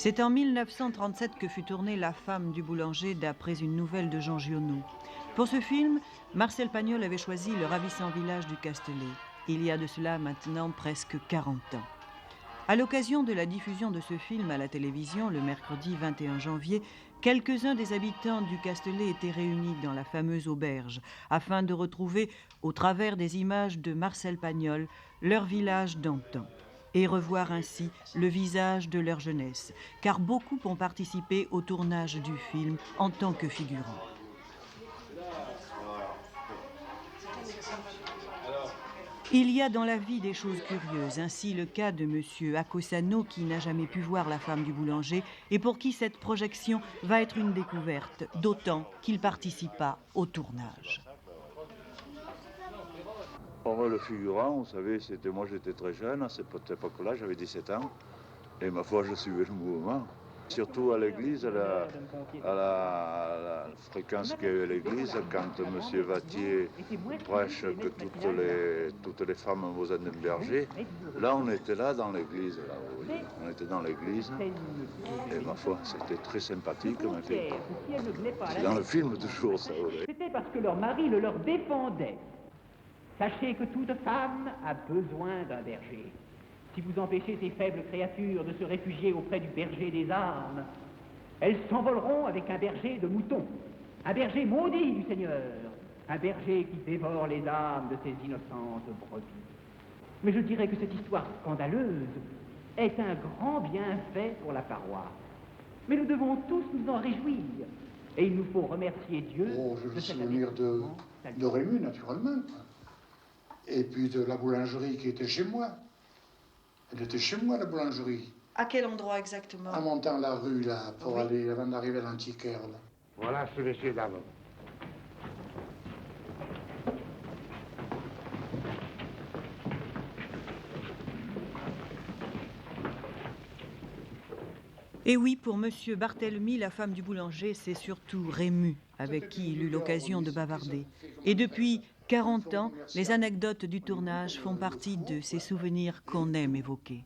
C'est en 1937 que fut tournée La femme du boulanger d'après une nouvelle de Jean Giono. Pour ce film, Marcel Pagnol avait choisi le ravissant village du Castellet. Il y a de cela maintenant presque 40 ans. À l'occasion de la diffusion de ce film à la télévision, le mercredi 21 janvier, quelques-uns des habitants du Castellet étaient réunis dans la fameuse auberge afin de retrouver, au travers des images de Marcel Pagnol, leur village d'antan et revoir ainsi le visage de leur jeunesse, car beaucoup ont participé au tournage du film en tant que figurants. Il y a dans la vie des choses curieuses, ainsi le cas de M. Acosano qui n'a jamais pu voir La femme du boulanger et pour qui cette projection va être une découverte, d'autant qu'il participa au tournage. Le figurant, vous savez, moi j'étais très jeune, à cette époque-là, j'avais 17 ans, et ma foi, je suivais le mouvement. Surtout à l'église, à la fréquence qu'il y a eu à l'église, quand M. Vattier prêche que toutes les femmes ont besoin d'un berger, là on était là dans l'église, on était dans l'église, et ma foi, c'était très sympathique. C'est dans le film toujours ça. C'était parce que leur mari le leur défendait. Sachez que toute femme a besoin d'un berger. Si vous empêchez ces faibles créatures de se réfugier auprès du berger des âmes, elles s'envoleront avec un berger de moutons, un berger maudit du Seigneur, un berger qui dévore les âmes de ses innocentes brebis. Mais je dirais que cette histoire scandaleuse est un grand bienfait pour la paroisse. Mais nous devons tous nous en réjouir. Et il nous faut remercier Dieu. Je veux souvenir de Rému, naturellement. Et puis de la boulangerie qui était chez moi. Elle était chez moi, la boulangerie. À quel endroit exactement? En montant la rue, là, pour aller, avant d'arriver à l'antiquaire, là. Voilà ce monsieur d'abord. Et oui, pour M. Barthélemy, la femme du boulanger, c'est surtout Rému, avec qui il eut l'occasion de bavarder. Et depuis 40 ans, les anecdotes du tournage font partie de ces souvenirs qu'on aime évoquer.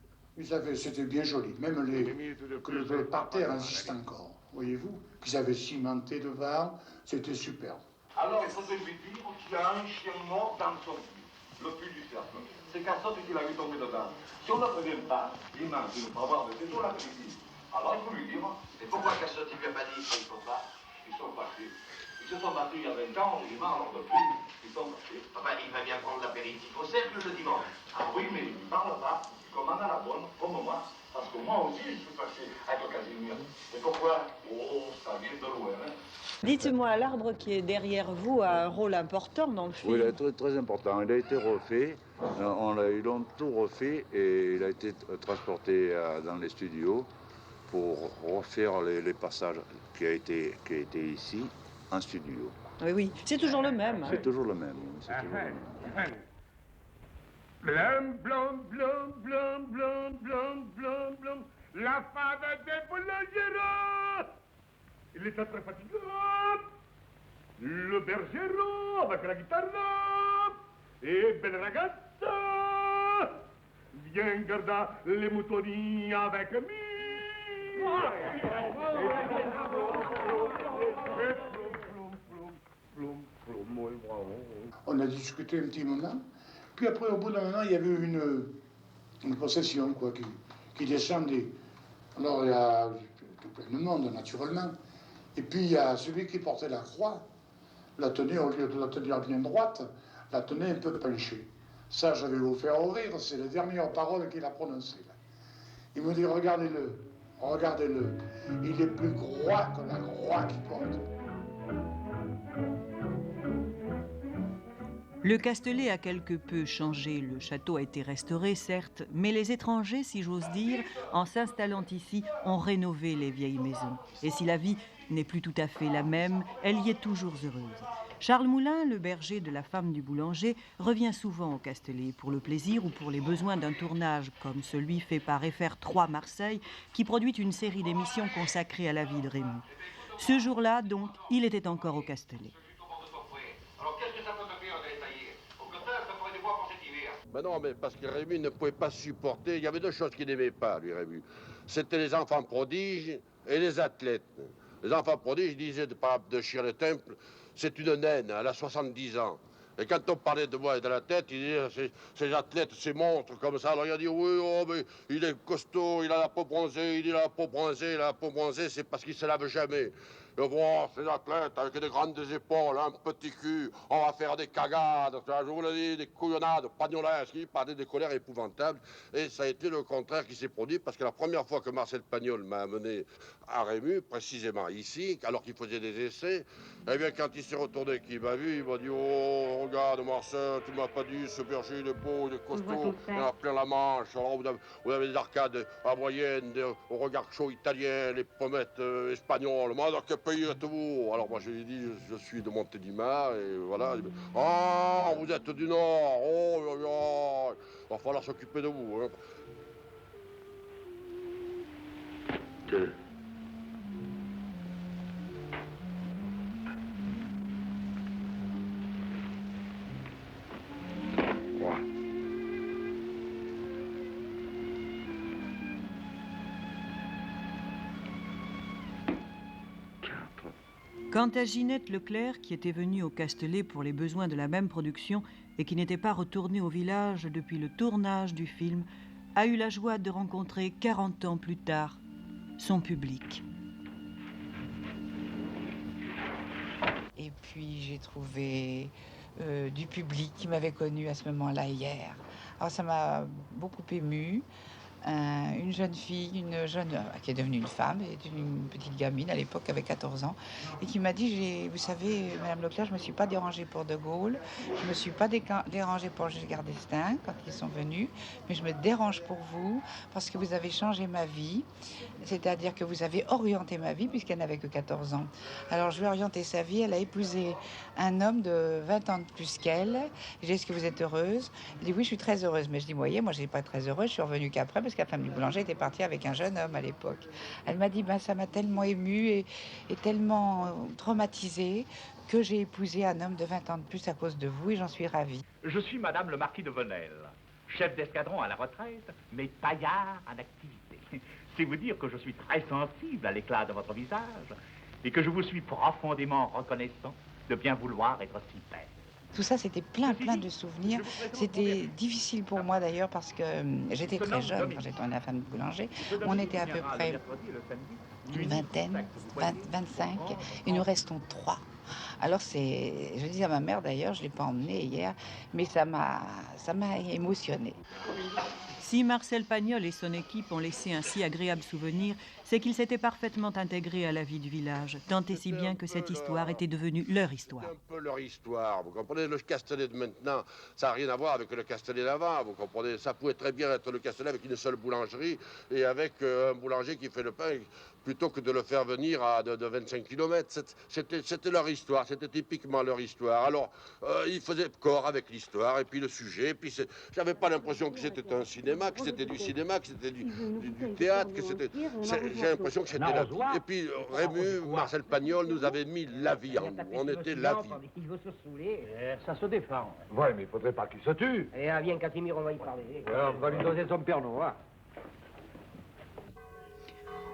C'était bien joli, même le parterre insiste encore, voyez-vous, qu'ils avaient cimenté devant, c'était superbe. Alors, il faudrait lui dire qu'il y a un chien mort dans son puits, le puits du cercle. C'est qu'à sorte qu'il a vu tomber dedans. Si on ne le prévient pas, dimanche, il ne va avoir de séjour l'après-midi. Alors, il faut lui dire. Et pourquoi Cassot, il lui a pas dit? Ils sont pas. Ils sont partis. Ils se sont battus il y a 20 ans, au dimanche, alors de plus. Ils sont partis. Enfin, il va bien prendre l'apéritif au cercle le dimanche. Ah oui, mais il ne parle pas. Il commande à la bonne, comme moi. Parce que moi aussi, je suis passé avec le Casimir. Et pourquoi? Oh, ça vient de loin, hein. Dites-moi, l'arbre qui est derrière vous a un rôle important dans le film. Oui, il est très, très important. Il a été refait. Ils l'ont tout refait et il a été transporté dans les studios pour refaire les passages qui a été ici en studio. Oui, oui, c'est toujours le même. C'est toujours le même. C'est toujours le même. Blanc, blanc, blanc, blanc, blanc, blanc, blanc, blanc, la femme des boulangers. Il était très fatigant. Le bergero avec la guitare. Et belle ragazza. Viens garder les moutons avec moi. On a discuté un petit moment, puis après, au bout d'un moment, il y avait une procession, quoi, qui descendait. Alors, il y a plein de monde, naturellement. Et puis, il y a celui qui portait la croix, la tenait, au lieu de la tenir bien droite, la tenait un peu penchée. Ça, je vais vous faire rire, c'est les dernières paroles qu'il a prononcées. Là. Il me dit, regardez-le, regardez-le, il est plus droit que la croix qu'il porte. Le Castellet a quelque peu changé. Le château a été restauré, certes, mais les étrangers, si j'ose dire, en s'installant ici, ont rénové les vieilles maisons. Et si la vie n'est plus tout à fait la même, elle y est toujours heureuse. Charles Moulin, le berger de La femme du boulanger, revient souvent au Castellet pour le plaisir ou pour les besoins d'un tournage comme celui fait par FR3 Marseille, qui produit une série d'émissions consacrées à la vie de Rému. Ce jour-là, donc, il était encore au Castellet. Ben non, mais parce que Rému ne pouvait pas supporter. Il y avait deux choses qu'il n'aimait pas, lui, Rému. c'était les enfants prodiges et les athlètes. Les enfants prodiges disaient, par exemple, de Shirley Temple, c'est une naine, elle a 70 ans. Et quand on parlait de moi et de la tête, il disait, ces athlètes, ces monstres comme ça. Alors il a dit, oui, oh, mais il est costaud, il a la peau bronzée, il a la peau bronzée, il a la peau bronzée, c'est parce qu'il ne se lave jamais. Et bon, ces athlètes avec des grandes épaules, un petit cul, on va faire des cagades, je vous le dis, des couillonnades, pagnolesques, il parlait des colères épouvantables. Et ça a été le contraire qui s'est produit, parce que la première fois que Marcel Pagnol m'a amené à Rému, précisément ici, alors qu'il faisait des essais, eh bien, quand il s'est retourné, qu'il m'a vu, il m'a dit, oh, regarde, Marcel, tu m'as pas dit, ce berger, il est beau, il est costaud, il a plein la Manche, alors vous avez des arcades hawaïennes, au regard chaud italien, les pommettes espagnoles, moi, dans quel pays êtes-vous? Alors moi, je lui ai dit, je suis de Montélimar, et voilà. Ah, vous êtes du Nord, oh, il va falloir s'occuper de vous. Hein. Deux. Quant à Ginette Leclerc, qui était venue au Castellet pour les besoins de la même production et qui n'était pas retournée au village depuis le tournage du film, a eu la joie de rencontrer 40 ans plus tard son public. Et puis j'ai trouvé du public qui m'avait connu à ce moment-là hier. Alors ça m'a beaucoup émue. Une jeune fille, qui est devenue une femme, une petite gamine à l'époque, avait 14 ans, et qui m'a dit, vous savez, Madame Leclerc, je ne me suis pas dérangée pour De Gaulle, je ne me suis pas dérangée pour Giscard d'Estaing quand ils sont venus, mais je me dérange pour vous parce que vous avez changé ma vie, c'est-à-dire que vous avez orienté ma vie puisqu'elle n'avait que 14 ans. Alors je vais orienter sa vie, elle a épousé un homme de 20 ans de plus qu'elle. J'ai dit, est-ce que vous êtes heureuse? Il dit, oui, je suis très heureuse, mais je dis, voyez, moi je n'étais pas très heureuse, je suis revenue qu'après parce que la femme du boulanger était partie avec un jeune homme à l'époque. Elle m'a dit, ça m'a tellement émue et tellement traumatisée que j'ai épousé un homme de 20 ans de plus à cause de vous et j'en suis ravie. Je suis Madame le Marquis de Venelle, chef d'escadron à la retraite, mais paillard en activité. C'est vous dire que je suis très sensible à l'éclat de votre visage et que je vous suis profondément reconnaissant de bien vouloir être si belle. Tout ça, c'était plein de souvenirs. C'était difficile pour moi d'ailleurs parce que j'étais très jeune quand j'ai tourné La femme du boulanger. On était à peu près une vingtaine, 25, et nous restons 3. Alors je dis à ma mère d'ailleurs, je ne l'ai pas emmenée hier, mais ça m'a émotionnée. Si Marcel Pagnol et son équipe ont laissé un si agréable souvenir, c'est qu'ils s'étaient parfaitement intégrés à la vie du village, tant et si bien que cette histoire était devenue leur histoire. C'est un peu leur histoire, vous comprenez, le Castellet de maintenant, ça n'a rien à voir avec le Castellet d'avant, vous comprenez, ça pouvait très bien être le Castellet avec une seule boulangerie et avec un boulanger qui fait le pain, plutôt que de le faire venir à de 25 km. C'était leur histoire, c'était typiquement leur histoire. Alors, ils faisaient corps avec l'histoire et puis le sujet, puis j'avais pas l'impression que c'était un cinéma, que c'était du cinéma, que c'était du théâtre, que c'était... J'ai l'impression que c'était la vie. Et puis Rému, Marcel Pagnol nous avait mis la vie en nous. On était la vie. Il veut se saouler. Ça se défend. Ouais, mais il faudrait pas qu'il se tue. Et viens, Casimir, on va y parler. On va lui donner son perno, hein.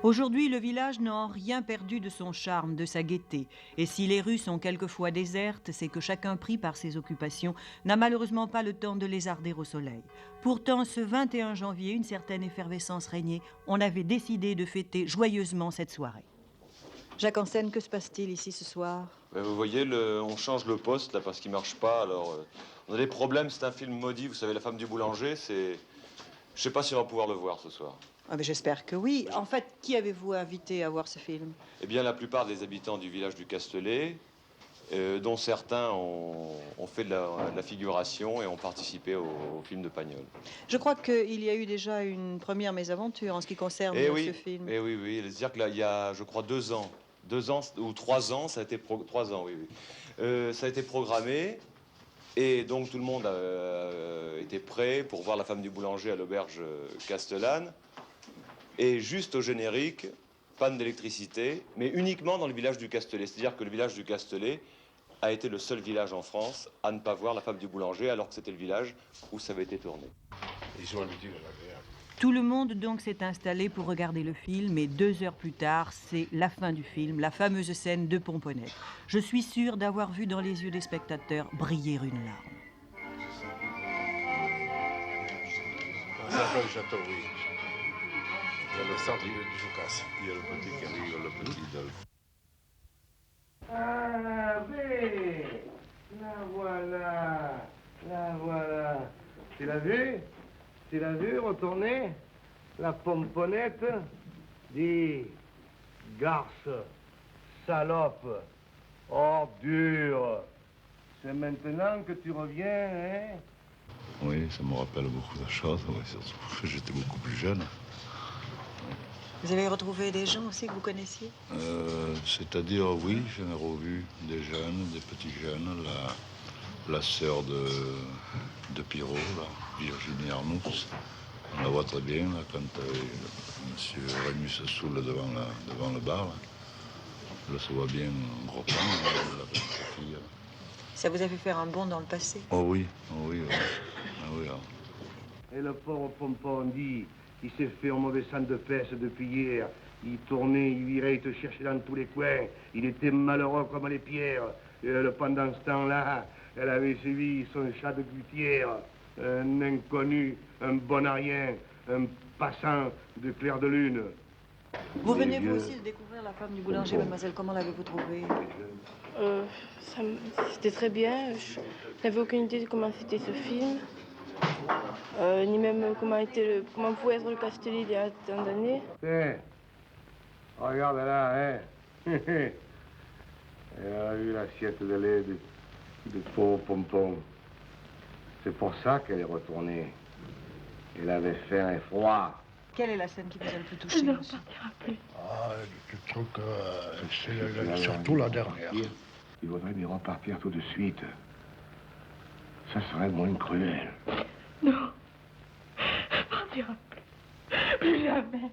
Aujourd'hui, le village n'a en rien perdu de son charme, de sa gaieté. Et si les rues sont quelquefois désertes, c'est que chacun pris par ses occupations n'a malheureusement pas le temps de lézarder au soleil. Pourtant, ce 21 janvier, une certaine effervescence régnait. On avait décidé de fêter joyeusement cette soirée. Jacques Ansen, que se passe-t-il ici ce soir? Vous voyez, on change le poste là parce qu'il ne marche pas. Alors, on a des problèmes, c'est un film maudit. Vous savez, La femme du boulanger, c'est... Je ne sais pas si on va pouvoir le voir ce soir. Ah ben j'espère que oui. En fait, qui avez-vous invité à voir ce film? Eh bien, la plupart des habitants du village du Castellet, dont certains ont fait de la figuration et ont participé au film de Pagnol. Je crois qu'il y a eu déjà une première mésaventure en ce qui concerne ce film. Eh oui, oui. C'est-à-dire que là, il y a, je crois, 2 ans ou 3 ans, ça a été 3 ans, oui. Ça a été programmé. Et donc tout le monde était prêt pour voir La femme du boulanger à l'auberge Castellane. Et juste au générique, panne d'électricité, mais uniquement dans le village du Castellet. C'est-à-dire que le village du Castellet a été le seul village en France à ne pas voir La femme du boulanger, alors que c'était le village où ça avait été tourné. Ils sont habitués à l'agréable. Tout le monde donc s'est installé pour regarder le film et 2 heures plus tard, c'est la fin du film, la fameuse scène de Pomponette. Je suis sûre d'avoir vu dans les yeux des spectateurs briller une larme. C'est après le château, oui. Il y a le centre du Joucas. Il y a le petit qui arrive, le petit Dolph. Ah, oui, la voilà, la voilà. Tu l'as vu? Tu l'as vu retourner? La Pomponette? Dis, garce, salope, ordure. C'est maintenant que tu reviens, hein? Oui, ça me rappelle beaucoup de choses, oui, surtout que j'étais beaucoup plus jeune. Vous avez retrouvé des gens aussi que vous connaissiez? C'est-à-dire, oui, j'en ai revu des jeunes, des petits jeunes, la sœur de Pirot, là, Virginie Arnoux. On la voit très bien, là, quand M. Rémus se saoule devant le bar. Là. Elle se voit bien reprendre, la petite fille. Ça vous a fait faire un bond dans le passé? Oh oui, oh oui, oui. Ah oui, alors. Et le pauvre Pompon dit, il s'est fait un mauvais sang de peste depuis hier. Il tournait, il virait, il te cherchait dans tous les coins. Il était malheureux comme les pierres. Et elle, pendant ce temps-là, elle avait suivi son chat de gouttière. Un inconnu, un bon à rien, un passant de clair de lune. Vous venez vous aussi de découvrir La femme du boulanger, mademoiselle. Comment l'avez-vous trouvée? C'était très bien. Je n'avais aucune idée de comment c'était ce film. Ni même comment pouvait être le Castelli il y a tant d'années. Regarde là, hein. Elle a eu l'assiette de lait de pauvre Pompon. C'est pour ça qu'elle est retournée. Elle avait faim et froid. Quelle est la scène qui vous a le plus touché, monsieur? Ah, je trouve que c'est surtout la dernière. Il vaudrait mieux repartir tout de suite. Ça serait moins cruel. Non. Partira plus. Plus jamais.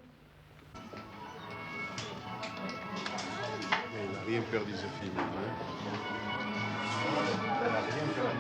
Il n'a rien perdu ce film. Hein? Il n'a rien perdu.